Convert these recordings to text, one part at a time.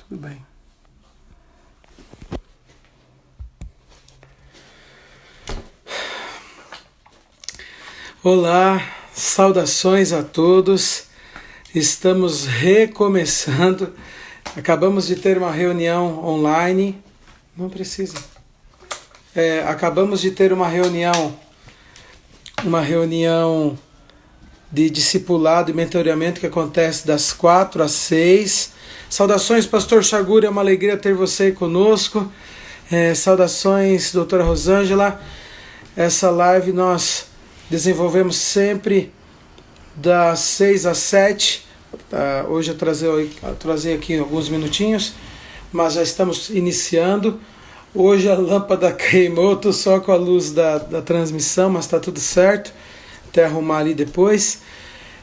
Tudo bem. Olá, saudações a todos. Estamos recomeçando. Acabamos de ter uma reunião online. Não precisa. Acabamos de ter uma reunião de discipulado e mentoreamento que acontece das 4 às 6. Saudações, Pastor Chaguri, é uma alegria ter você aí conosco. Saudações, doutora Rosângela. Essa live nós desenvolvemos sempre das 6 às 7. Hoje eu trazer aqui alguns minutinhos, mas já estamos iniciando. Hoje a lâmpada queimou, estou só com a luz da transmissão, mas está tudo certo. Até arrumar ali depois.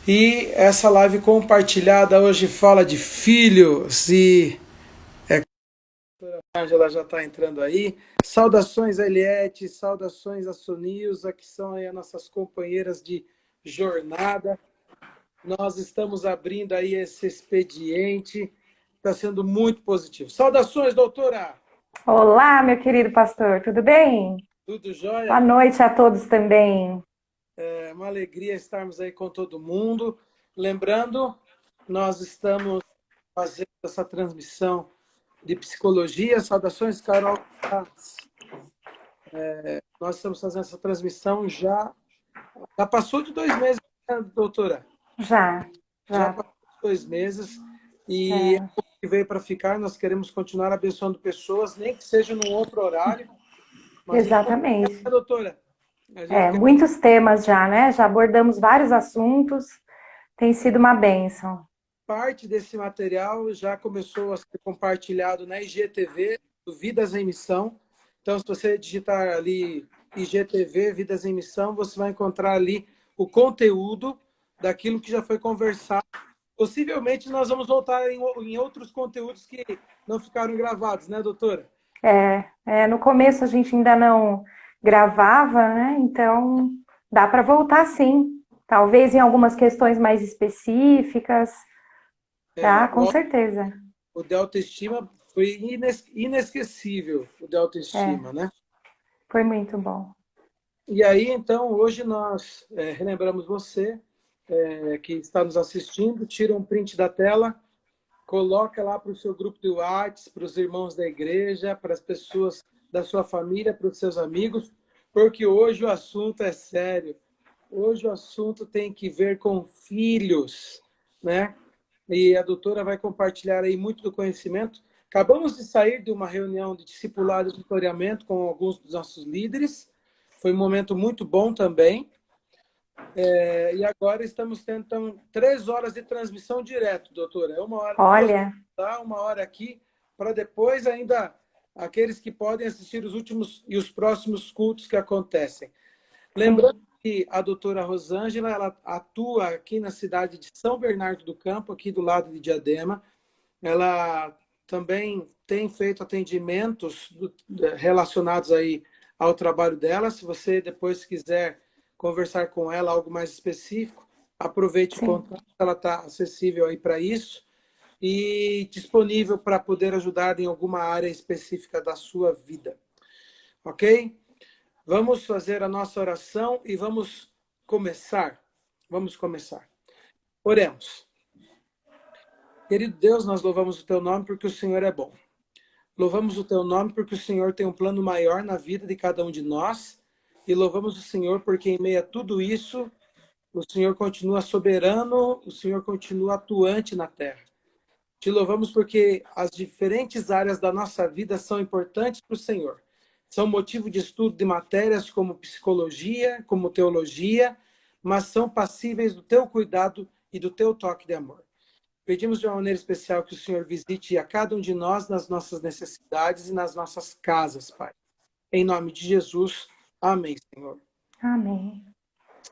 E essa live compartilhada hoje fala de filhos e a Ângela já está entrando aí. Saudações a Eliette, saudações a Sonilza, que são aí as nossas companheiras de jornada. Nós estamos abrindo aí esse expediente, está sendo muito positivo. Saudações, doutora! Olá, meu querido pastor, tudo bem? Tudo Boa jóia? noite a todos também. É uma alegria estarmos aí com todo mundo. Lembrando, nós estamos fazendo essa transmissão de psicologia. Saudações, Carol. Nós estamos fazendo essa transmissão já passou de 2 meses, né, doutora? Já, Já já. passou de 2 meses e é É, algo que veio para ficar. Nós queremos continuar abençoando pessoas, nem que seja num outro horário, mas a gente não quer, né, exatamente. doutora? A gente quer Muitos temas já, né? Já abordamos vários assuntos, tem sido uma bênção. parte desse material já começou a ser compartilhado na IGTV, do Vidas em Missão. Então, se você digitar ali IGTV, Vidas em Missão, você vai encontrar ali o conteúdo daquilo que já foi conversado. Possivelmente nós vamos voltar em outros conteúdos que não ficaram gravados, né, doutora? No começo a gente ainda não gravava, né? Então dá para voltar sim. Talvez em algumas questões mais específicas, tá? Com certeza. O de autoestima foi inesquecível, o de É, autoestima, né? foi muito bom. E aí, então, hoje nós relembramos você que está nos assistindo, tira um print da tela, coloca lá para o seu grupo de WhatsApp, para os irmãos da igreja, para as pessoas da sua família, para os seus amigos, porque hoje o assunto é sério. Hoje o assunto tem que ver com filhos, né? E a doutora vai compartilhar aí muito do conhecimento. Acabamos de sair de uma reunião de discipulado e tutoramento com alguns dos nossos líderes. Foi um momento muito bom também. E agora estamos tendo então, 3 horas de transmissão direto, doutora. É 1 hora, 2 horas Olha, lá, 1 hora aqui, para depois ainda aqueles que podem assistir os últimos e os próximos cultos que acontecem. Lembrando sim, que a doutora Rosângela, ela atua aqui na cidade de São Bernardo do Campo, aqui do lado de Diadema. Ela também tem feito atendimentos relacionados aí ao trabalho dela. Se você depois quiser conversar com ela algo mais específico, aproveite o sim. contato, ela está acessível aí para isso e disponível para poder ajudar em alguma área específica da sua vida. Ok? Vamos fazer a nossa oração e vamos começar. Vamos começar. Oremos. Querido Deus, nós louvamos o teu nome porque o Senhor é bom. Louvamos o teu nome porque o Senhor tem um plano maior na vida de cada um de nós. E louvamos o Senhor porque em meio a tudo isso, o Senhor continua soberano, o Senhor continua atuante na terra. Te louvamos porque as diferentes áreas da nossa vida são importantes para o Senhor. São motivo de estudo de matérias como psicologia, como teologia, mas são passíveis do teu cuidado e do teu toque de amor. Pedimos de uma maneira especial que o Senhor visite a cada um de nós nas nossas necessidades e nas nossas casas, Pai. Em nome de Jesus. Amém, Senhor. Amém.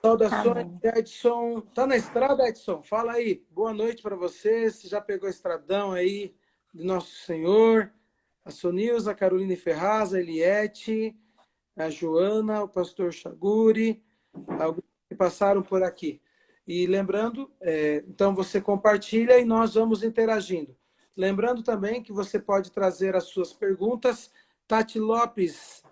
Saudações, Amém. Edson. Tá na estrada, Edson? Fala aí. Boa noite para você. Você já pegou o estradão aí de Nosso Senhor? A Sonilza, a Caroline Ferraz, a Eliette, a Joana, o pastor Chaguri, alguns que passaram por aqui. E lembrando, então você compartilha e nós vamos interagindo. Lembrando também que você pode trazer as suas perguntas. Tati Lopes,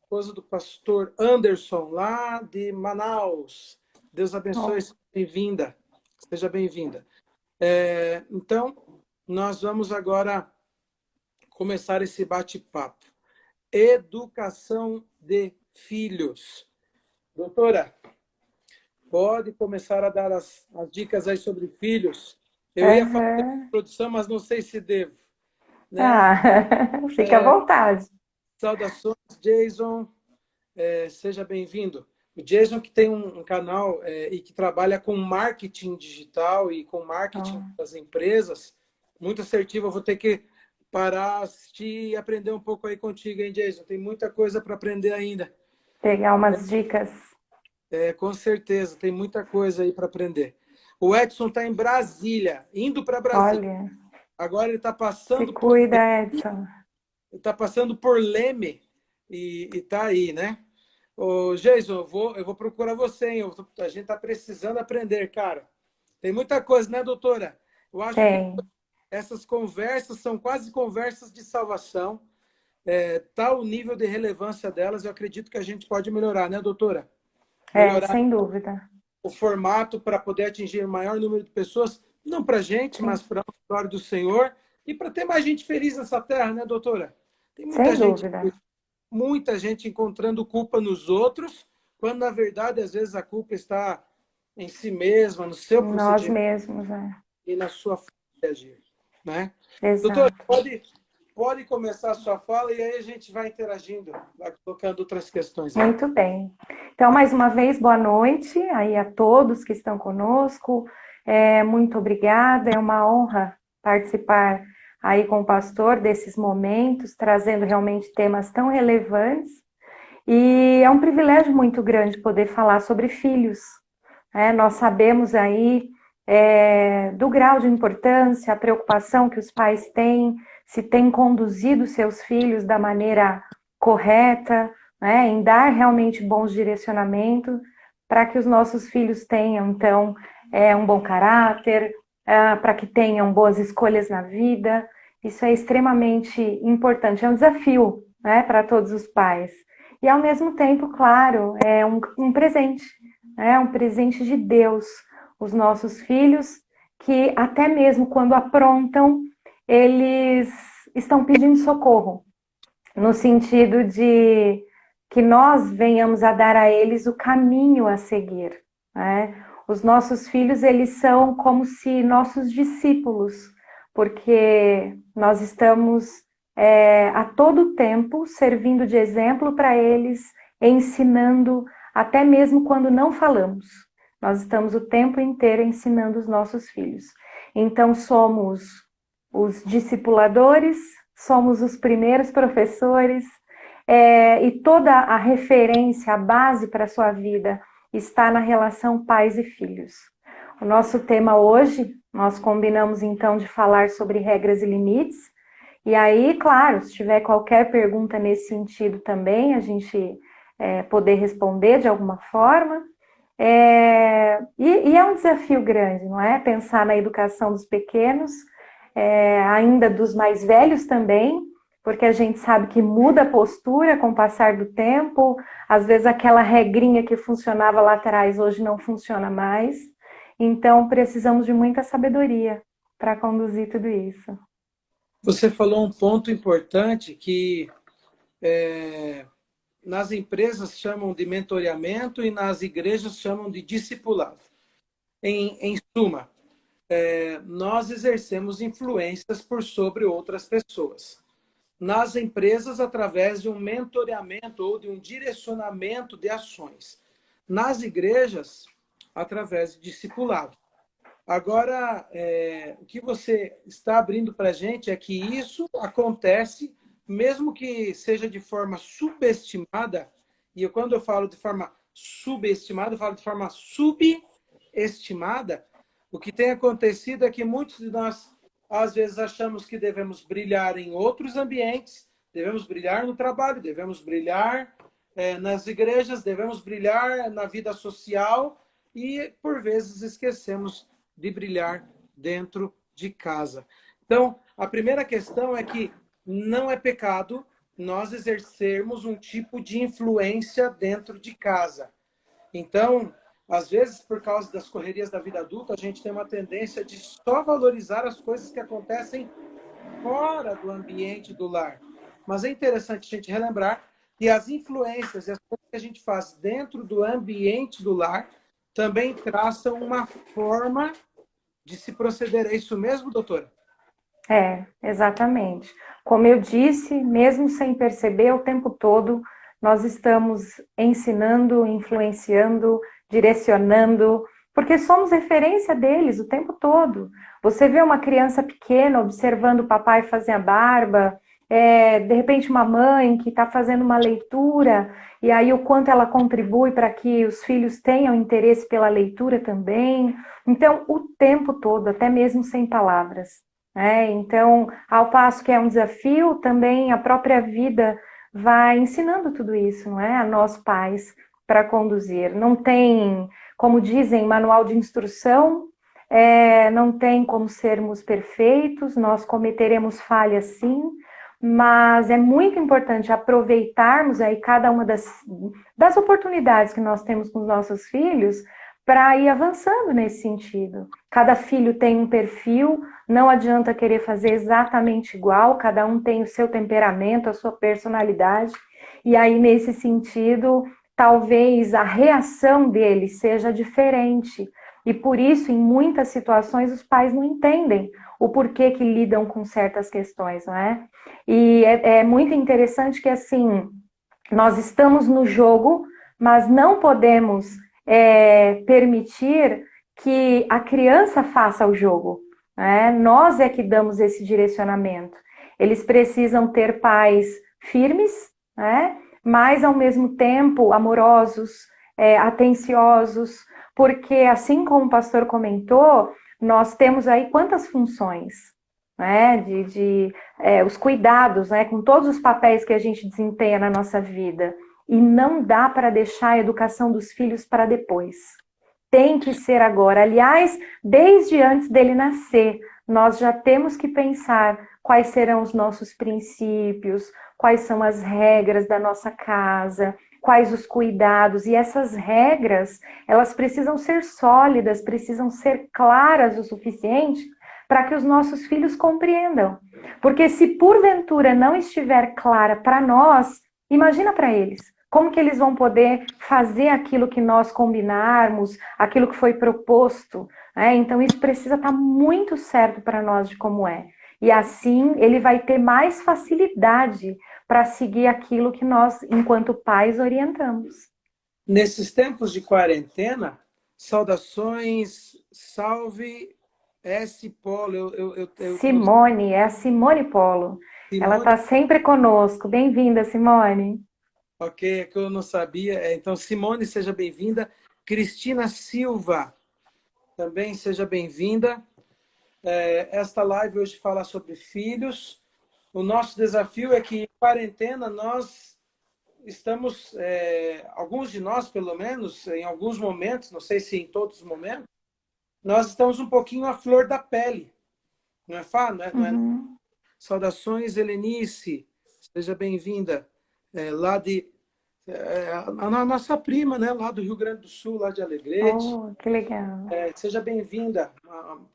esposa do pastor Anderson, lá de Manaus. Deus abençoe, Bom, seja bem-vinda. Seja bem-vinda. Então, nós vamos agora começar esse bate-papo. Educação de filhos. Doutora, pode começar a dar as dicas aí sobre filhos. Eu ia fazer a aham. introdução, mas não sei se devo, né? Ah, fica à vontade. Saudações, Jason. Seja bem-vindo. O Jason que tem um canal e que trabalha com marketing digital e com marketing Então, das empresas, muito assertivo. Eu vou ter que parar, assistir e aprender um pouco aí contigo, hein, Jason? Tem muita coisa para aprender ainda. pegar umas dicas. Com certeza, tem muita coisa aí para aprender. O Edson está em Brasília, indo para Brasília. Olha, Agora ele está se passando por cuida, Edson. Leme e está aí, né? Ô, Jason, eu vou procurar você, hein? A gente está precisando aprender, cara. Tem muita coisa, né, doutora? Eu acho que Tem. essas conversas são quase conversas de salvação. Tal o nível de relevância delas, eu acredito que a gente pode melhorar, né, doutora? Melhorar Sem dúvida. o formato para poder atingir o maior número de pessoas, não para a gente, mas Sim, para a glória do Senhor e para ter mais gente feliz nessa terra, né, doutora? Tem sem dúvida. muita gente encontrando culpa nos outros, quando na verdade, às vezes, a culpa está em si mesma, no seu Nós procedimento mesmos, né? e na sua forma de agir, né? Doutora, Exato. pode começar a sua fala e aí a gente vai interagindo, vai colocando outras questões aí. Muito bem. Então, mais uma vez, boa noite aí a todos que estão conosco. Muito obrigada. É uma honra participar aí com o pastor desses momentos, trazendo realmente temas tão relevantes. E é um privilégio muito grande poder falar sobre filhos. Nós sabemos aí do grau de importância, a preocupação que os pais têm, se têm conduzido seus filhos da maneira correta, né, em dar realmente bons direcionamentos para que os nossos filhos tenham, então, um bom caráter, para que tenham boas escolhas na vida. Isso é extremamente importante, é um desafio, né, para todos os pais. E, ao mesmo tempo, claro, é um presente, né, um presente de Deus, os nossos filhos, que até mesmo quando aprontam, eles estão pedindo socorro, no sentido de que nós venhamos a dar a eles o caminho a seguir, né? Os nossos filhos, eles são como se nossos discípulos, porque nós estamos a todo tempo servindo de exemplo para eles, ensinando, até mesmo quando não falamos. Nós estamos o tempo inteiro ensinando os nossos filhos. Então, somos os discipuladores, somos os primeiros professores, e toda a referência, a base para a sua vida está na relação pais e filhos. O nosso tema hoje, nós combinamos então de falar sobre regras e limites, e aí, claro, se tiver qualquer pergunta nesse sentido também, a gente poder responder de alguma forma. E é um desafio grande, não é? Pensar na educação dos pequenos, ainda dos mais velhos também, porque a gente sabe que muda a postura com o passar do tempo, às vezes aquela regrinha que funcionava lá atrás hoje não funciona mais, então precisamos de muita sabedoria para conduzir tudo isso. Você falou um ponto importante que nas empresas chamam de mentoreamento e nas igrejas chamam de discipulado. Em suma, nós exercemos influências por sobre outras pessoas. Nas empresas, através de um mentoreamento ou de um direcionamento de ações. Nas igrejas, através de discipulado. Agora, o que você está abrindo para a gente é que isso acontece, mesmo que seja de forma subestimada, e quando eu falo de forma subestimada, eu falo de forma subestimada, o que tem acontecido é que muitos de nós, às vezes, achamos que devemos brilhar em outros ambientes, devemos brilhar no trabalho, devemos brilhar nas igrejas, devemos brilhar na vida social e, por vezes, esquecemos de brilhar dentro de casa. Então, a primeira questão é que não é pecado nós exercermos um tipo de influência dentro de casa. Então, às vezes, por causa das correrias da vida adulta, a gente tem uma tendência de só valorizar as coisas que acontecem fora do ambiente do lar. Mas é interessante a gente relembrar que as influências e as coisas que a gente faz dentro do ambiente do lar também traçam uma forma de se proceder. É isso mesmo, doutora? É, exatamente. Como eu disse, mesmo sem perceber, o tempo todo nós estamos ensinando, influenciando, direcionando, porque somos referência deles o tempo todo. Você vê uma criança pequena observando o papai fazer a barba, de repente uma mãe que está fazendo uma leitura, e aí o quanto ela contribui para que os filhos tenham interesse pela leitura também. Então, o tempo todo, até mesmo sem palavras. Então, ao passo que é um desafio, também a própria vida vai ensinando tudo isso, não é? A nós pais para conduzir. Não tem, como dizem, manual de instrução, não tem como sermos perfeitos, nós cometeremos falhas sim, mas é muito importante aproveitarmos aí cada uma das oportunidades que nós temos com os nossos filhos para ir avançando nesse sentido. Cada filho tem um perfil, não adianta querer fazer exatamente igual, cada um tem o seu temperamento, a sua personalidade, e aí nesse sentido, talvez a reação dele seja diferente. E por isso, em muitas situações, os pais não entendem o porquê que lidam com certas questões, não é? E é muito interessante que, assim, nós estamos no jogo, mas não podemos permitir que a criança faça o jogo. Né? Nós é que damos esse direcionamento. Eles precisam ter pais firmes, né? Mas ao mesmo tempo amorosos, atenciosos, porque assim como o pastor comentou, nós temos aí quantas funções, né? Os cuidados, né? Com todos os papéis que a gente desempenha na nossa vida. E não dá para deixar a educação dos filhos para depois. Tem que ser agora. Aliás, desde antes dele nascer, nós já temos que pensar quais serão os nossos princípios, quais são as regras da nossa casa, quais os cuidados. E essas regras, elas precisam ser sólidas, precisam ser claras o suficiente para que os nossos filhos compreendam. Porque se porventura não estiver clara para nós, imagina para eles. Como que eles vão poder fazer aquilo que nós combinarmos, aquilo que foi proposto? Então, isso precisa estar muito certo para nós de como é. E assim, ele vai ter mais facilidade para seguir aquilo que nós, enquanto pais, orientamos. Nesses tempos de quarentena, saudações, salve S. Polo. Simone, é a Simone Polo. Ela Simone, está sempre conosco. Bem-vinda, Simone. ok, é que eu não sabia. Então, Simone, seja bem-vinda. Cristina Silva, também seja bem-vinda. Esta live hoje fala sobre filhos. O nosso desafio é que, em quarentena, nós estamos, alguns de nós, pelo menos, em alguns momentos, não sei se em todos os momentos, nós estamos um pouquinho à flor da pele. Não é, Fá? Não é? Uhum. Saudações, Helenice. Seja bem-vinda. Lá de... a nossa prima, né? Lá do Rio Grande do Sul, lá de Alegrete. Oh, que legal. Seja bem-vinda.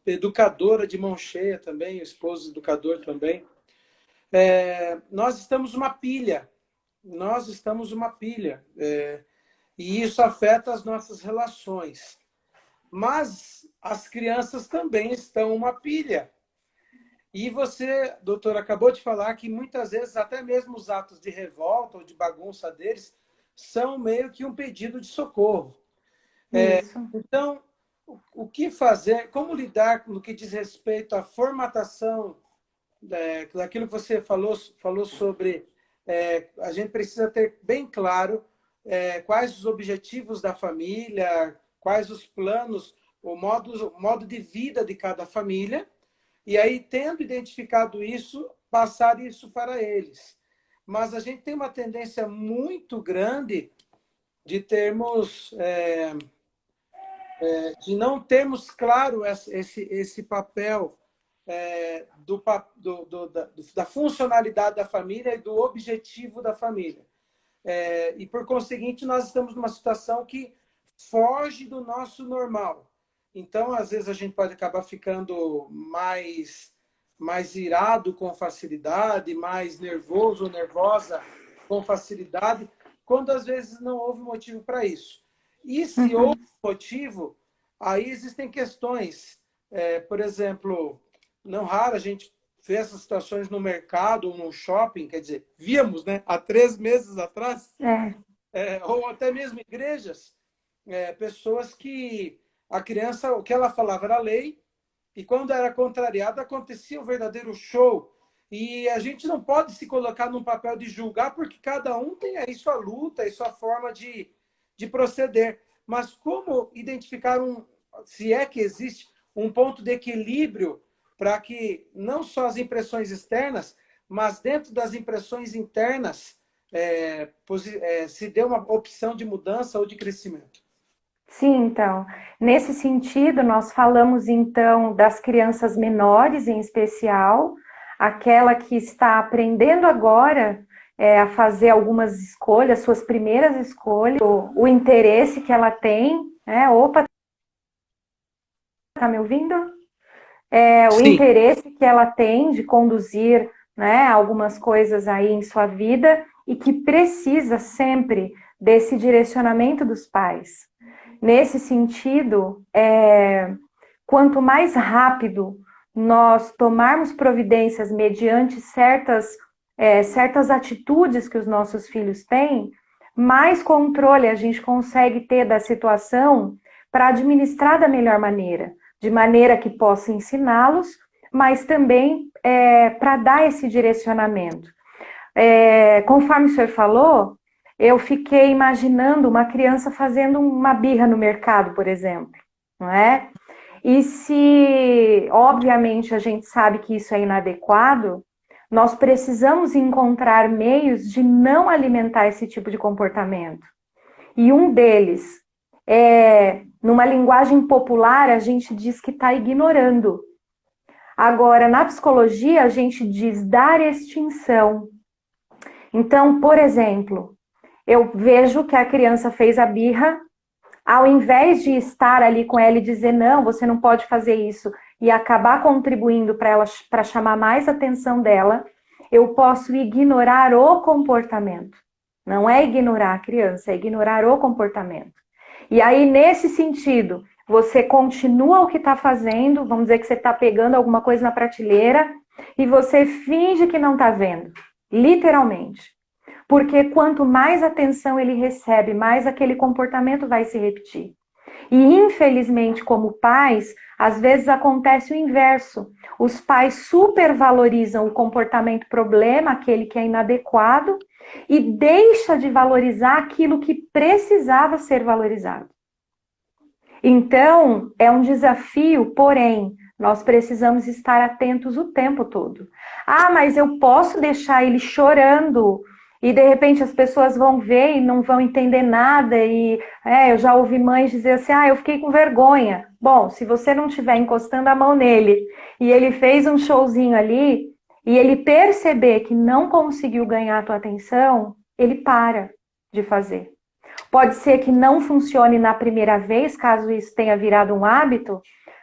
Educadora de mão cheia também, esposo educador também. Nós estamos uma pilha. Nós estamos uma pilha. E isso afeta as nossas relações. Mas as crianças também estão uma pilha. E você, doutor, acabou de falar que muitas vezes até mesmo os atos de revolta ou de bagunça deles são meio que um pedido de socorro. Isso. Então, o que fazer, como lidar no que diz respeito à formatação daquilo que você falou sobre a gente precisa ter bem claro quais os objetivos da família, quais os planos, o modo de vida de cada família, e aí, tendo identificado isso, passar isso para eles. Mas a gente tem uma tendência muito grande de termos, de não termos claro esse papel da funcionalidade da família e do objetivo da família. E, por conseguinte, nós estamos numa situação que foge do nosso normal. Então, às vezes, a gente pode acabar ficando mais irado com facilidade, mais nervoso ou nervosa com facilidade, quando às vezes não houve motivo para isso. E se houve motivo, aí existem questões. Por exemplo, não raro a gente vê essas situações no mercado ou no shopping, quer dizer, víamos, né, há 3 meses atrás, ou até mesmo igrejas, pessoas que a criança, o que ela falava era lei, e quando era contrariada, acontecia um verdadeiro show. E a gente não pode se colocar num papel de julgar, porque cada um tem aí sua luta e sua forma de proceder. Mas como identificar se é que existe um ponto de equilíbrio para que não só as impressões externas, mas dentro das impressões internas se dê uma opção de mudança ou de crescimento? Sim, então, nesse sentido, nós falamos então das crianças menores em especial, aquela que está aprendendo agora a fazer algumas escolhas, suas primeiras escolhas, o interesse que ela tem, né? Opa, tá me ouvindo? O Sim. interesse que ela tem de conduzir, né, algumas coisas aí em sua vida e que precisa sempre desse direcionamento dos pais. Nesse sentido, quanto mais rápido nós tomarmos providências mediante certas atitudes que os nossos filhos têm, mais controle a gente consegue ter da situação para administrar da melhor maneira, de maneira que possa ensiná-los, mas também para dar esse direcionamento. Conforme o senhor falou, eu fiquei imaginando uma criança fazendo uma birra no mercado, por exemplo, não é? E se, obviamente, a gente sabe que isso é inadequado, nós precisamos encontrar meios de não alimentar esse tipo de comportamento. E um deles numa linguagem popular, a gente diz que está ignorando. Agora, na psicologia, a gente diz dar extinção. Então, por exemplo, eu vejo que a criança fez a birra, ao invés de estar ali com ela e dizer, não, você não pode fazer isso, e acabar contribuindo para chamar mais atenção dela, eu posso ignorar o comportamento. Não é ignorar a criança, é ignorar o comportamento. E aí, nesse sentido, você continua o que está fazendo, vamos dizer que você está pegando alguma coisa na prateleira, e você finge que não está vendo, literalmente. Porque quanto mais atenção ele recebe, mais aquele comportamento vai se repetir. E infelizmente, como pais, às vezes acontece o inverso. Os pais supervalorizam o comportamento problema, aquele que é inadequado, e deixa de valorizar aquilo que precisava ser valorizado. Então, é um desafio, porém, nós precisamos estar atentos o tempo todo. Ah, mas eu posso deixar ele chorando e de repente as pessoas vão ver e não vão entender nada. E eu já ouvi mães dizer assim, eu fiquei com vergonha. Bom, se você não estiver encostando a mão nele e ele fez um showzinho ali e ele perceber que não conseguiu ganhar a tua atenção, ele para de fazer. Pode ser que não funcione na primeira vez, caso isso tenha virado um hábito,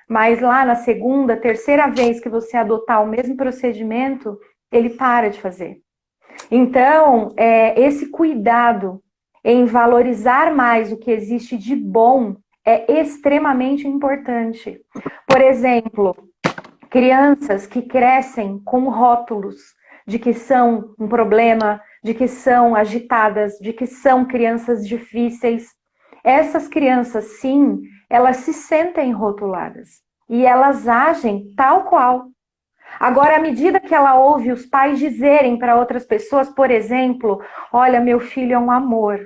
mas lá na segunda, terceira vez que você adotar o mesmo procedimento, ele para de fazer. Então, esse cuidado em valorizar mais o que existe de bom é extremamente importante. Por exemplo, crianças que crescem com rótulos de que são um problema, de que são agitadas, de que são crianças difíceis. Essas crianças, sim, elas se sentem rotuladas e elas agem tal qual. Agora, à medida que ela ouve os pais dizerem para outras pessoas, por exemplo, olha, meu filho é um amor,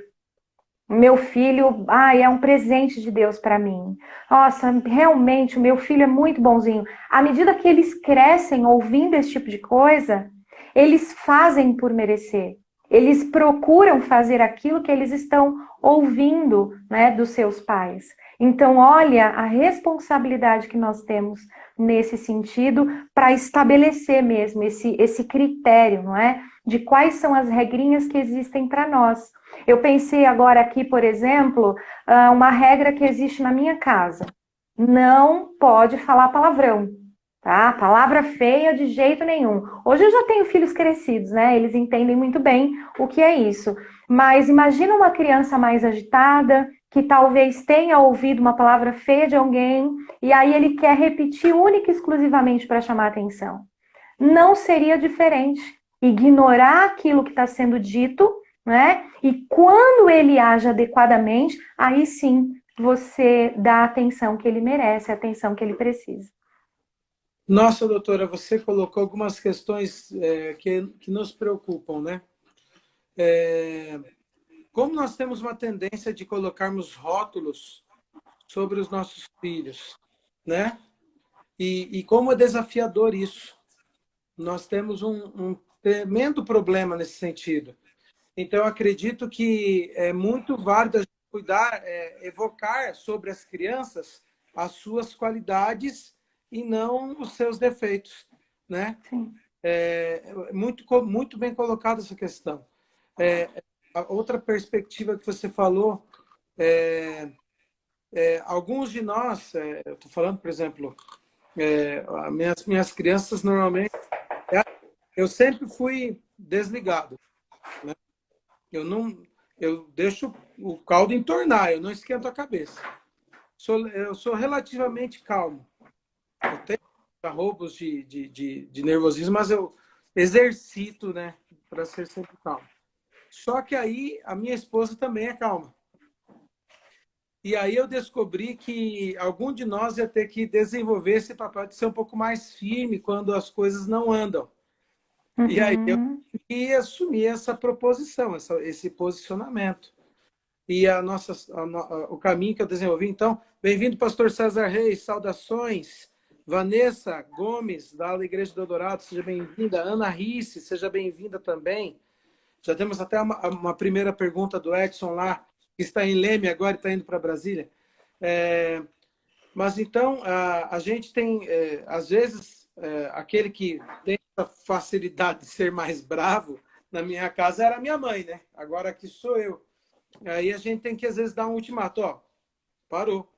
meu filho, é um presente de Deus para mim. Nossa, realmente, o meu filho é muito bonzinho. À medida que eles crescem ouvindo esse tipo de coisa, eles fazem por merecer. Eles procuram fazer aquilo que eles estão ouvindo, né, dos seus pais. Então, olha a responsabilidade que nós temos nesse sentido para estabelecer mesmo esse critério, não é? De quais são as regrinhas que existem para nós. Eu pensei agora aqui, por exemplo, uma regra que existe na minha casa. Não pode falar palavrão, tá? Palavra feia de jeito nenhum. Hoje eu já tenho filhos crescidos, né? Eles entendem muito bem o que é isso. Mas imagina uma criança mais agitada, que talvez tenha ouvido uma palavra feia de alguém, e aí ele quer repetir única e exclusivamente para chamar atenção. Não seria diferente. Ignorar aquilo que está sendo dito, né? E quando ele age adequadamente, aí sim você dá a atenção que ele merece, a atenção que ele precisa. Nossa, doutora, você colocou algumas questões que nos preocupam, né? Como nós temos uma tendência de colocarmos rótulos sobre os nossos filhos, né? E como é desafiador isso. Nós temos um tremendo problema nesse sentido. Então, eu acredito que é muito válido a gente cuidar, evocar sobre as crianças as suas qualidades e não os seus defeitos, né? Sim. Muito bem colocada essa questão. A outra perspectiva que você falou, alguns de nós, eu estou falando, por exemplo, minhas crianças normalmente, eu sempre fui desligado, né? Eu deixo o caldo entornar, eu não esquento a cabeça. Eu sou relativamente calmo. Eu tenho arroubos de nervosismo, mas eu exercito, né, para ser sempre calmo. Só que aí a minha esposa também é calma. E aí eu descobri que algum de nós ia ter que desenvolver esse papel de ser um pouco mais firme quando as coisas não andam. E aí eu tive que assumir essa proposição, esse posicionamento. E o caminho que eu desenvolvi. Então, bem-vindo, pastor César Reis, saudações. Vanessa Gomes, da Igreja do Eldorado, seja bem-vinda. Ana Risse, seja bem-vinda também. Já temos até uma primeira pergunta do Edson lá, que está em Leme agora e está indo para Brasília. Mas então, a gente tem, às vezes, aquele que tem essa facilidade de ser mais bravo, na minha casa era a minha mãe, né? Agora aqui sou eu. Aí a gente tem que, às vezes, dar um ultimato. Ó, parou.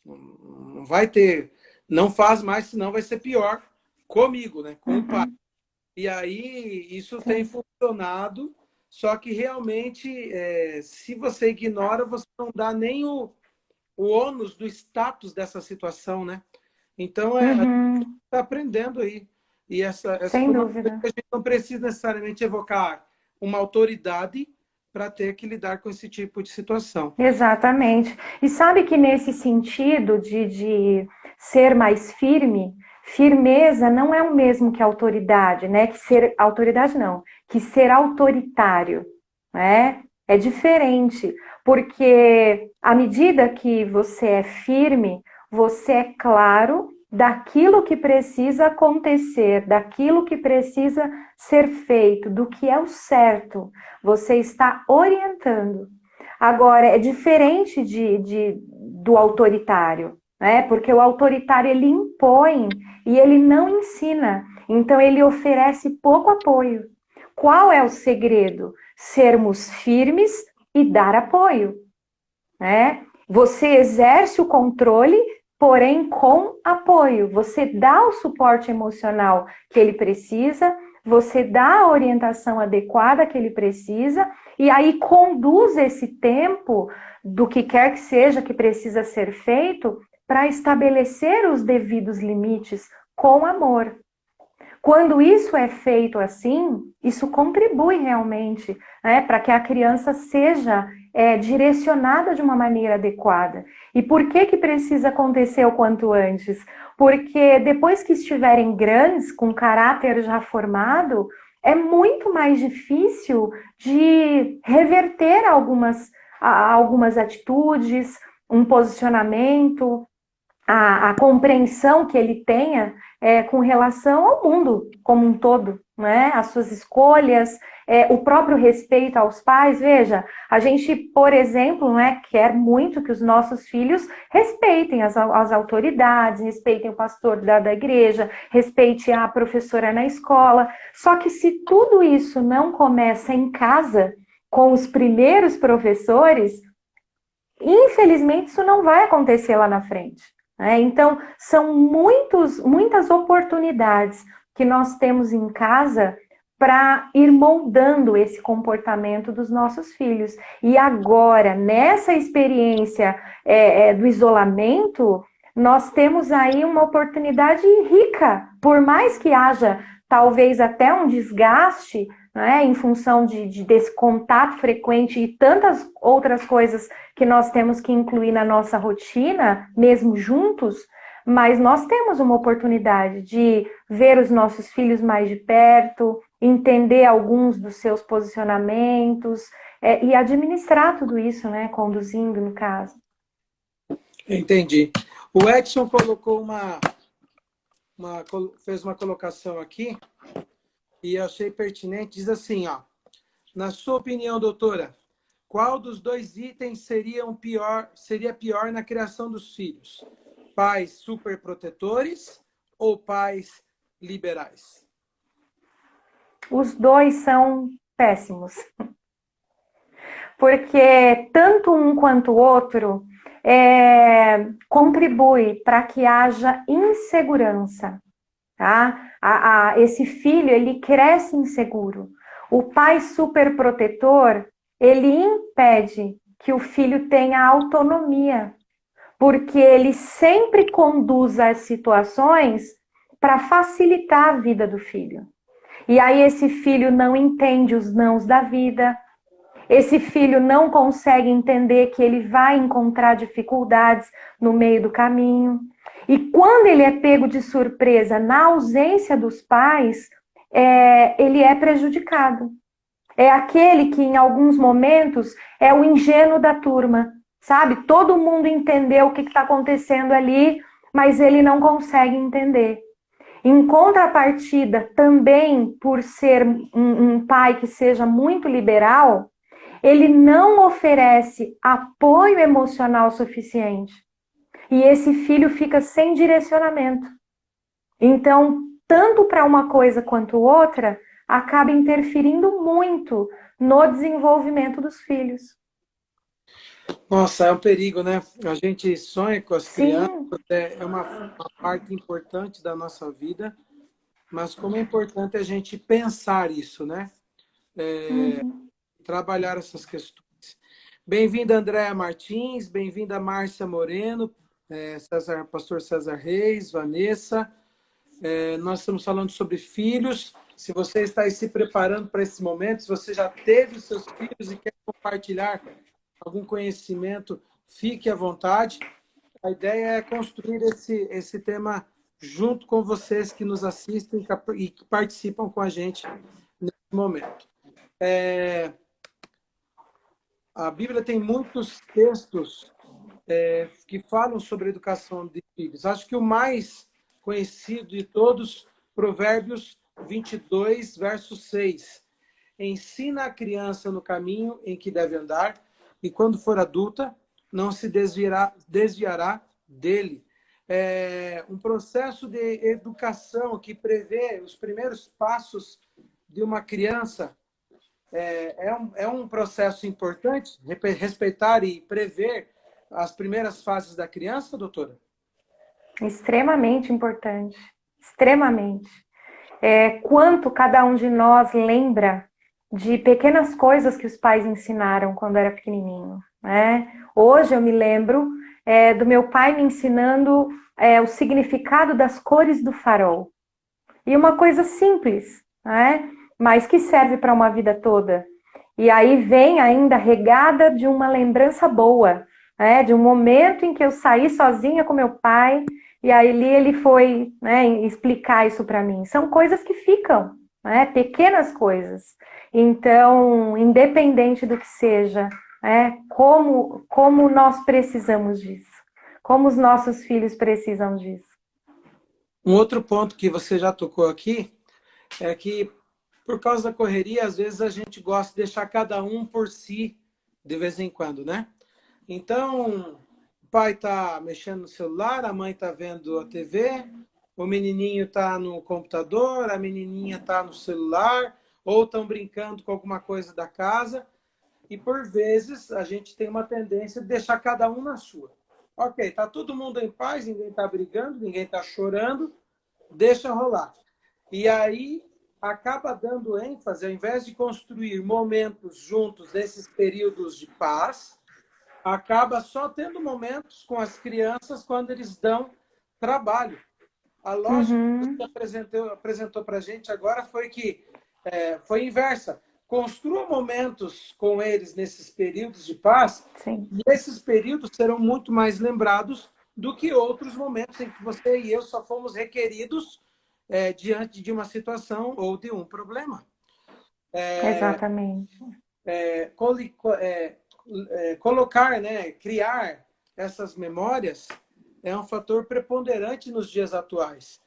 Não vai ter... Não faz mais, senão vai ser pior comigo, né? Com o pai. E aí, isso tem funcionado, só que realmente, se você ignora, você não dá nem o ônus do status dessa situação, né? Então, a gente está aprendendo aí. E essa Sem foi uma dúvida. coisa que a gente não precisa necessariamente evocar uma autoridade para ter que lidar com esse tipo de situação. Exatamente. E sabe que nesse sentido de ser mais firme, firmeza não é o mesmo que autoridade, né? Que ser autoridade não, que ser autoritário, né? É diferente, porque à medida que você é firme, você é claro daquilo que precisa acontecer, daquilo que precisa ser feito, do que é o certo. Você está orientando. Agora, é diferente do autoritário, né? Porque o autoritário ele impõe e ele não ensina. Então, ele oferece pouco apoio. Qual é o segredo? Sermos firmes e dar apoio, né? Você exerce o controle, porém com apoio. Você dá o suporte emocional que ele precisa, você dá a orientação adequada que ele precisa, e aí conduz esse tempo do que quer que seja que precisa ser feito para estabelecer os devidos limites com amor. Quando isso é feito assim, isso contribui realmente, né, para que a criança seja direcionada de uma maneira adequada. E por que precisa acontecer o quanto antes? Porque depois que estiverem grandes, com caráter já formado, é muito mais difícil de reverter algumas atitudes, um posicionamento. a compreensão que ele tenha com relação ao mundo como um todo, né? As suas escolhas, o próprio respeito aos pais. Veja, a gente, por exemplo, né, quer muito que os nossos filhos respeitem as autoridades, respeitem o pastor da igreja, respeite a professora na escola. Só que se tudo isso não começa em casa, com os primeiros professores, infelizmente isso não vai acontecer lá na frente. Então, são muitas oportunidades que nós temos em casa para ir moldando esse comportamento dos nossos filhos. E agora, nessa experiência do isolamento, nós temos aí uma oportunidade rica, por mais que haja talvez até um desgaste, né, em função desse contato frequente e tantas outras coisas que nós temos que incluir na nossa rotina, mesmo juntos, mas nós temos uma oportunidade de ver os nossos filhos mais de perto, entender alguns dos seus posicionamentos e administrar tudo isso, né, conduzindo, no caso. Entendi. O Edson colocou fez uma colocação aqui e eu achei pertinente. Diz assim, ó, na sua opinião, doutora, qual dos dois itens seria pior na criação dos filhos? Pais superprotetores ou pais liberais? Os dois são péssimos. Porque tanto um quanto o outro contribui para que haja insegurança. Tá? Esse filho, ele cresce inseguro. O pai superprotetor, ele impede que o filho tenha autonomia, porque ele sempre conduz as situações para facilitar a vida do filho. E aí esse filho não entende os nãos da vida, esse filho não consegue entender que ele vai encontrar dificuldades no meio do caminho. E quando ele é pego de surpresa na ausência dos pais, ele é prejudicado. É aquele que, em alguns momentos, é o ingênuo da turma, sabe? Todo mundo entendeu o que está acontecendo ali, mas ele não consegue entender. Em contrapartida, também por ser um pai que seja muito liberal, ele não oferece apoio emocional suficiente. E esse filho fica sem direcionamento. Então, tanto para uma coisa quanto outra, acaba interferindo muito no desenvolvimento dos filhos. Nossa, é um perigo, né? A gente sonha com as crianças, Sim. é uma parte importante da nossa vida, mas como é importante a gente pensar isso, né? Trabalhar essas questões. Bem-vinda, Andréa Martins, bem-vinda, Márcia Moreno, pastor César Reis, Vanessa. Nós estamos falando sobre filhos. Se você está aí se preparando para esse momento, se você já teve os seus filhos e quer compartilhar algum conhecimento, fique à vontade. A ideia é construir esse tema junto com vocês que nos assistem e que participam com a gente nesse momento. A Bíblia tem muitos textos que falam sobre a educação de filhos. Acho que o mais conhecido de todos, Provérbios 22, verso 6. Ensina a criança no caminho em que deve andar, e quando for adulta, não se desviará dele. Um processo de educação que prevê os primeiros passos de uma criança é um processo importante, respeitar e prever as primeiras fases da criança, doutora? Extremamente importante. Extremamente. Quanto cada um de nós lembra de pequenas coisas que os pais ensinaram quando era pequenininho, né? Hoje eu me lembro do meu pai me ensinando o significado das cores do farol. E uma coisa simples, né? Mas que serve para uma vida toda. E aí vem ainda regada de uma lembrança boa, né? De um momento em que eu saí sozinha com meu pai e aí ele foi, né, explicar isso para mim. São coisas que ficam, né? Pequenas coisas. Então, independente do que seja, como nós precisamos disso. Como os nossos filhos precisam disso. Um outro ponto que você já tocou aqui é que, por causa da correria, às vezes a gente gosta de deixar cada um por si de vez em quando, né? Então, o pai está mexendo no celular, a mãe está vendo a TV, o menininho está no computador, a menininha está no celular, ou estão brincando com alguma coisa da casa. E, por vezes, a gente tem uma tendência de deixar cada um na sua. Ok, está todo mundo em paz, ninguém está brigando, ninguém está chorando, deixa rolar. E aí acaba dando ênfase, ao invés de construir momentos juntos nesses períodos de paz, acaba só tendo momentos com as crianças quando eles dão trabalho. A lógica que você apresentou para a gente agora foi que foi inversa. Construa momentos com eles nesses períodos de paz, Sim. e esses períodos serão muito mais lembrados do que outros momentos em que você e eu só fomos requeridos diante de uma situação ou de um problema. Exatamente. Colocar, né, criar essas memórias é um fator preponderante nos dias atuais.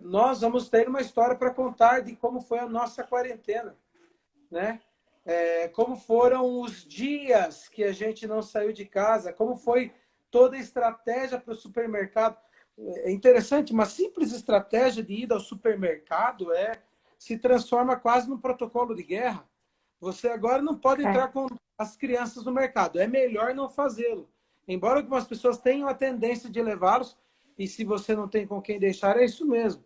Nós vamos ter uma história para contar de como foi a nossa quarentena, né? Como foram os dias que a gente não saiu de casa, como foi toda a estratégia para o supermercado. É interessante, uma simples estratégia de ir ao supermercado se transforma quase num protocolo de guerra. Você agora não pode entrar com as crianças no mercado. É melhor não fazê-lo. Embora algumas pessoas tenham a tendência de levá-los, e se você não tem com quem deixar, é isso mesmo.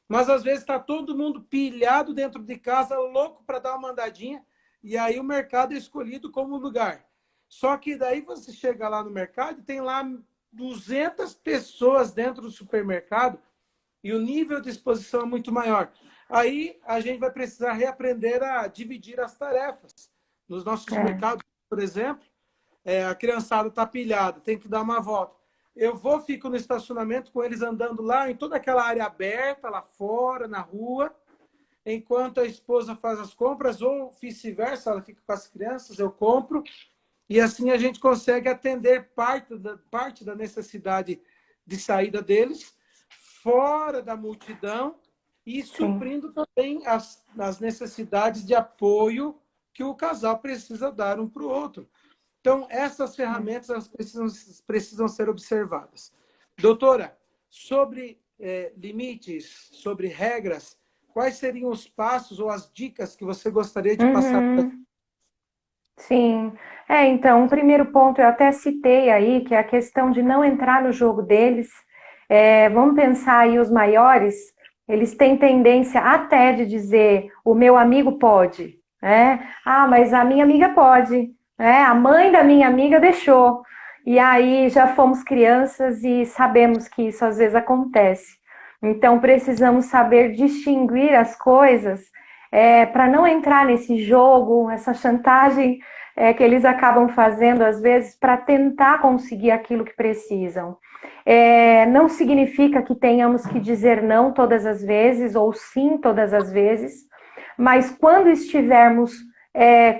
Mas às vezes está todo mundo pilhado dentro de casa, louco para dar uma andadinha, e aí o mercado é escolhido como lugar. Só que daí você chega lá no mercado e tem lá 200 pessoas dentro do supermercado e o nível de exposição é muito maior. Aí a gente vai precisar reaprender a dividir as tarefas. Nos nossos mercados, por exemplo, a criançada está pilhada, tem que dar uma volta. Eu fico no estacionamento com eles andando lá em toda aquela área aberta, lá fora, na rua, enquanto a esposa faz as compras, ou vice-versa, ela fica com as crianças, eu compro, e assim a gente consegue atender parte da necessidade de saída deles, fora da multidão, e suprindo também as necessidades de apoio que o casal precisa dar um para o outro. Então, essas ferramentas elas precisam ser observadas. Doutora, sobre limites, sobre regras, quais seriam os passos ou as dicas que você gostaria de passar para... Sim. Então, o primeiro ponto eu até citei aí, que é a questão de não entrar no jogo deles. Vamos pensar aí, os maiores, eles têm tendência até de dizer, o meu amigo pode, né? Ah, mas a minha amiga pode, né? A mãe da minha amiga deixou. E aí já fomos crianças e sabemos que isso às vezes acontece. Então, precisamos saber distinguir as coisas para não entrar nesse jogo, essa chantagem que eles acabam fazendo às vezes para tentar conseguir aquilo que precisam. Não significa que tenhamos que dizer não todas as vezes ou sim todas as vezes, mas quando estivermos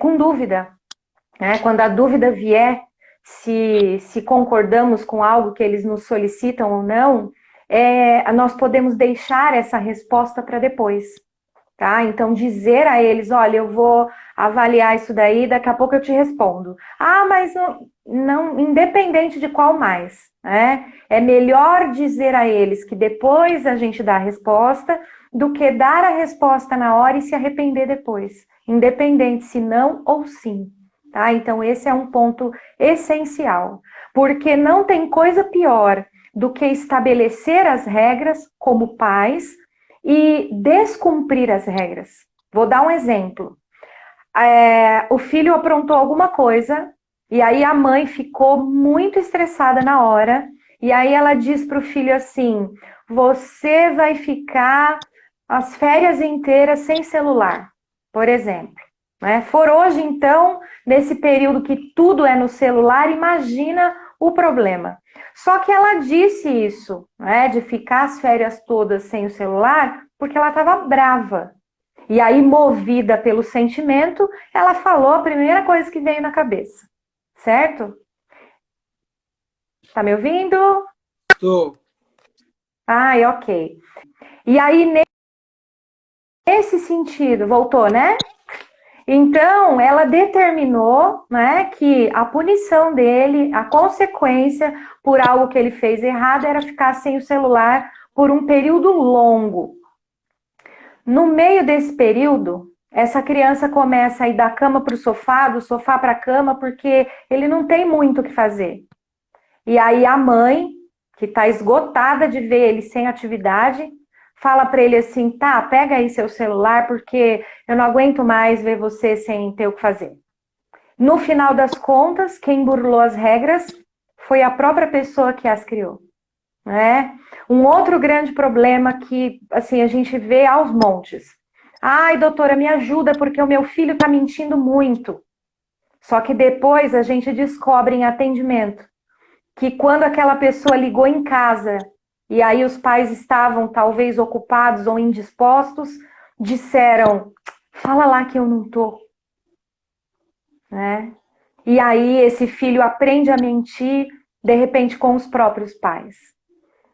com dúvida, né, quando a dúvida vier, se concordamos com algo que eles nos solicitam ou não, nós podemos deixar essa resposta para depois. Tá? Então, dizer a eles, olha, eu vou avaliar isso daí, daqui a pouco eu te respondo. Ah, mas não, independente de qual mais, né? É melhor dizer a eles que depois a gente dá a resposta do que dar a resposta na hora e se arrepender depois, independente se não ou sim. Tá? Então, esse é um ponto essencial, porque não tem coisa pior do que estabelecer as regras como pais e descumprir as regras. Vou dar um exemplo. O filho aprontou alguma coisa e aí a mãe ficou muito estressada na hora e aí ela diz para o filho assim, você vai ficar as férias inteiras sem celular, por exemplo. For hoje, então, nesse período que tudo é no celular, imagina o problema. Só que ela disse isso, de ficar as férias todas sem o celular, porque ela estava brava. E aí, movida pelo sentimento, ela falou a primeira coisa que veio na cabeça. Certo? Tá me ouvindo? Tô. Ai, ok. E aí, nesse sentido, voltou, né? Então, ela determinou, né, que a punição dele, a consequência por algo que ele fez errado era ficar sem o celular por um período longo. No meio desse período, essa criança começa a ir da cama para o sofá, do sofá para a cama, porque ele não tem muito o que fazer. E aí a mãe, que está esgotada de ver ele sem atividade, fala para ele assim, tá, pega aí seu celular, porque eu não aguento mais ver você sem ter o que fazer. No final das contas, quem burlou as regras foi a própria pessoa que as criou, né? Um outro grande problema que, assim, a gente vê aos montes. Ai, doutora, me ajuda, porque o meu filho está mentindo muito. Só que depois a gente descobre em atendimento que quando aquela pessoa ligou em casa e aí os pais estavam talvez ocupados ou indispostos, disseram, fala lá que eu não tô, né? E aí esse filho aprende a mentir, de repente, com os próprios pais.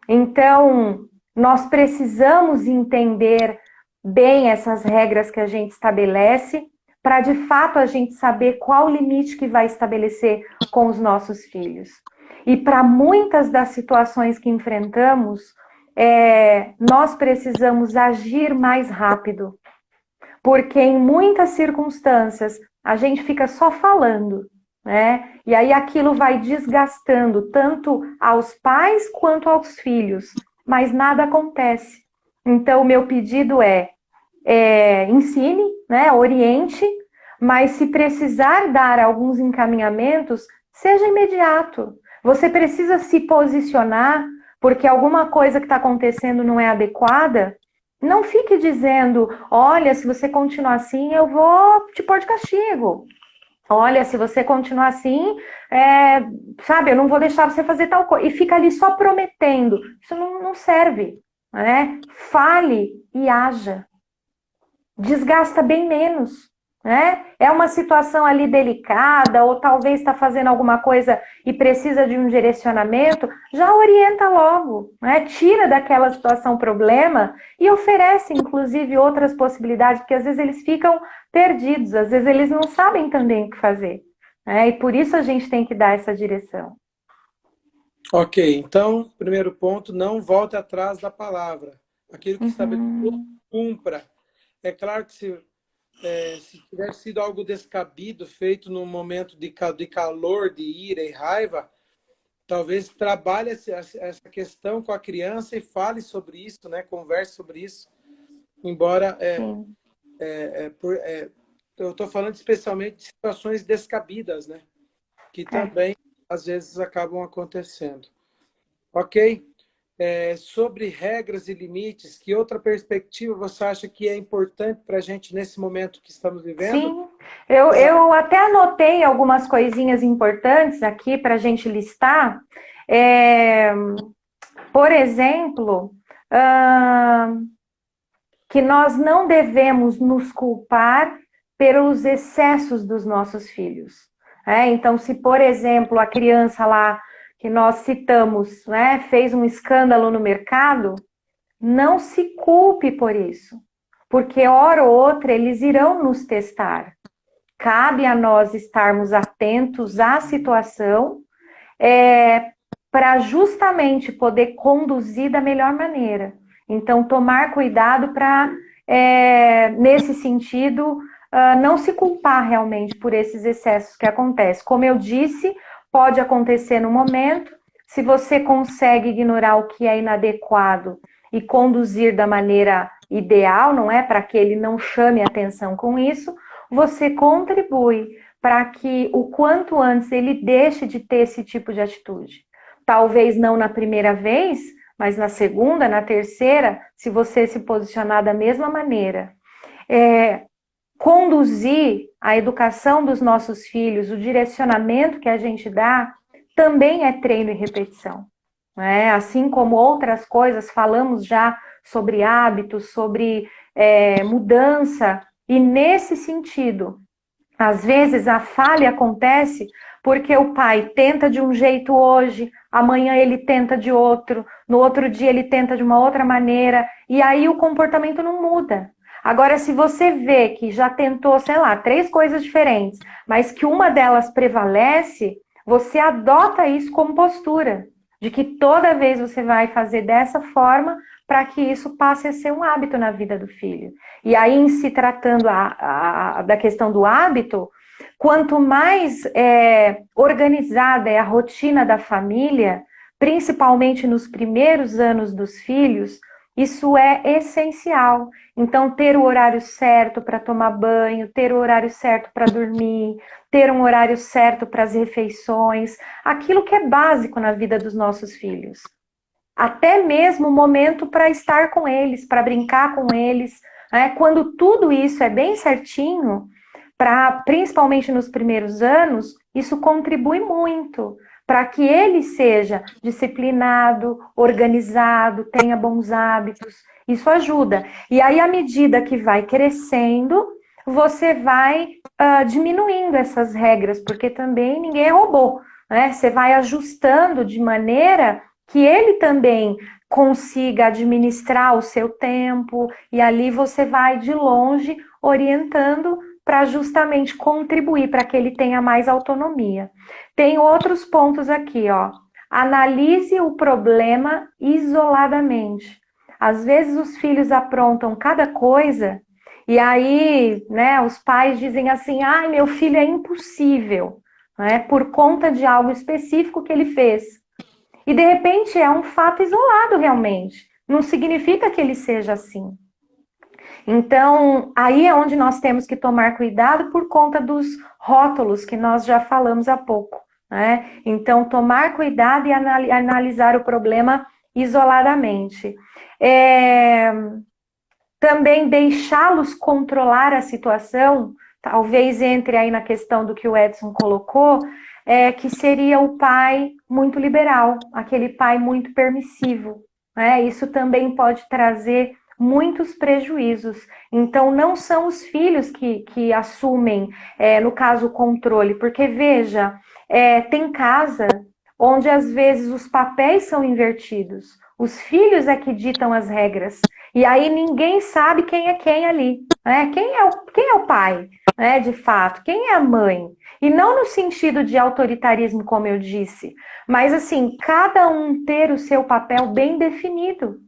Então, nós precisamos entender bem essas regras que a gente estabelece, para de fato a gente saber qual o limite que vai estabelecer com os nossos filhos. E para muitas das situações que enfrentamos, nós precisamos agir mais rápido, porque em muitas circunstâncias a gente fica só falando, né? E aí aquilo vai desgastando tanto aos pais quanto aos filhos, mas nada acontece. Então, o meu pedido ensine, né? Oriente, mas se precisar dar alguns encaminhamentos, seja imediato. Você precisa se posicionar porque alguma coisa que está acontecendo não é adequada. Não fique dizendo, olha, se você continuar assim, eu vou te pôr de castigo. Olha, se você continuar assim, sabe, eu não vou deixar você fazer tal coisa. E fica ali só prometendo. Isso não serve, né? Fale e haja. Desgasta bem menos, né? É uma situação ali delicada, ou talvez está fazendo alguma coisa e precisa de um direcionamento, já orienta logo, né? Tira daquela situação problema e oferece, inclusive, outras possibilidades, porque às vezes eles ficam perdidos, às vezes eles não sabem também o que fazer, né? E por isso a gente tem que dar essa direção. Ok, então, primeiro ponto, não volte atrás da palavra. Aquilo que estabeleceu, cumpra. É claro que se tiver sido algo descabido, feito num momento de calor, de ira e raiva, talvez trabalhe essa questão com a criança e fale sobre isso, né? Converse sobre isso. Embora eu estou falando especialmente de situações descabidas, né? Que também às vezes acabam acontecendo. Ok? Sobre regras e limites, que outra perspectiva você acha que é importante para a gente nesse momento que estamos vivendo? Sim, eu até anotei algumas coisinhas importantes aqui para a gente listar. Por exemplo, que nós não devemos nos culpar pelos excessos dos nossos filhos. Então, se, por exemplo, a criança lá que nós citamos, né, fez um escândalo no mercado, não se culpe por isso, porque hora ou outra eles irão nos testar. Cabe a nós estarmos atentos à situação para justamente poder conduzir da melhor maneira. Então, tomar cuidado para, nesse sentido, não se culpar realmente por esses excessos que acontecem. Como eu disse, pode acontecer no momento, se você consegue ignorar o que é inadequado e conduzir da maneira ideal, não é? Para que ele não chame atenção com isso, você contribui para que o quanto antes ele deixe de ter esse tipo de atitude. Talvez não na primeira vez, mas na segunda, na terceira, se você se posicionar da mesma maneira. Conduzir a educação dos nossos filhos, o direcionamento que a gente dá, também é treino e repetição. Assim como outras coisas, falamos já sobre hábitos, sobre mudança, e nesse sentido, às vezes a falha acontece porque o pai tenta de um jeito hoje, amanhã ele tenta de outro, no outro dia ele tenta de uma outra maneira, e aí o comportamento não muda. Agora, se você vê que já tentou, sei lá, 3 coisas diferentes, mas que uma delas prevalece, você adota isso como postura, de que toda vez você vai fazer dessa forma para que isso passe a ser um hábito na vida do filho. E aí, em se tratando da questão do hábito, quanto mais organizada é a rotina da família, principalmente nos primeiros anos dos filhos, isso é essencial. Então, ter o horário certo para tomar banho, ter o horário certo para dormir, ter um horário certo para as refeições, aquilo que é básico na vida dos nossos filhos. Até mesmo o momento para estar com eles, para brincar com eles. Né? Quando tudo isso é bem certinho, principalmente nos primeiros anos, isso contribui muito para que ele seja disciplinado, organizado, tenha bons hábitos. Isso ajuda. E aí, à medida que vai crescendo, você vai diminuindo essas regras, porque também ninguém é robô. Né? Você vai ajustando de maneira que ele também consiga administrar o seu tempo, e ali você vai de longe orientando para justamente contribuir para que ele tenha mais autonomia. Tem outros pontos aqui, ó. Analise o problema isoladamente. Às vezes os filhos aprontam cada coisa e aí, né, os pais dizem assim: "Ai, meu filho é impossível", né, por conta de algo específico que ele fez. E de repente é um fato isolado realmente. Não significa que ele seja assim. Então, aí é onde nós temos que tomar cuidado por conta dos rótulos que nós já falamos há pouco. Né? Então, tomar cuidado e analisar o problema isoladamente. Também deixá-los controlar a situação, talvez entre aí na questão do que o Edson colocou, que seria o pai muito liberal, aquele pai muito permissivo. Né? Isso também pode trazer muitos prejuízos. Então, não são os filhos que assumem, no caso, o controle, porque, veja, tem casa onde às vezes os papéis são invertidos. Os filhos é que ditam as regras. E aí ninguém sabe quem é quem ali. Né? Quem é o pai, né, de fato? Quem é a mãe? E não no sentido de autoritarismo, como eu disse, mas assim, cada um ter o seu papel bem definido.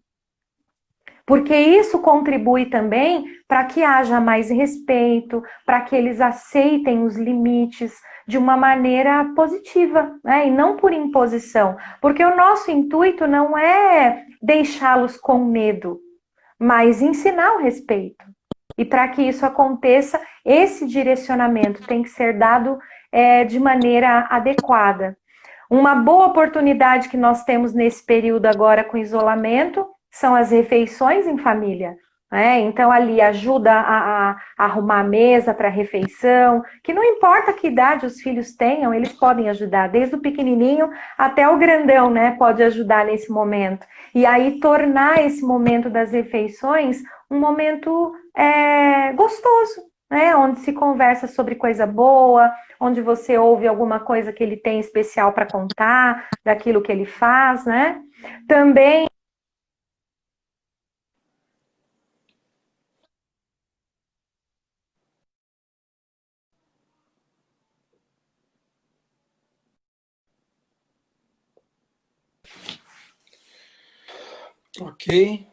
Porque isso contribui também para que haja mais respeito, para que eles aceitem os limites de uma maneira positiva, né? E não por imposição. Porque o nosso intuito não é deixá-los com medo, mas ensinar o respeito. E para que isso aconteça, esse direcionamento tem que ser dado de maneira adequada. Uma boa oportunidade que nós temos nesse período agora com isolamento são as refeições em família. Né? Então, ali ajuda a arrumar a mesa para a refeição, que não importa que idade os filhos tenham, eles podem ajudar, desde o pequenininho até o grandão, né? Pode ajudar nesse momento. E aí, tornar esse momento das refeições um momento gostoso, né? Onde se conversa sobre coisa boa, onde você ouve alguma coisa que ele tem especial para contar, daquilo que ele faz, né? Também Ok.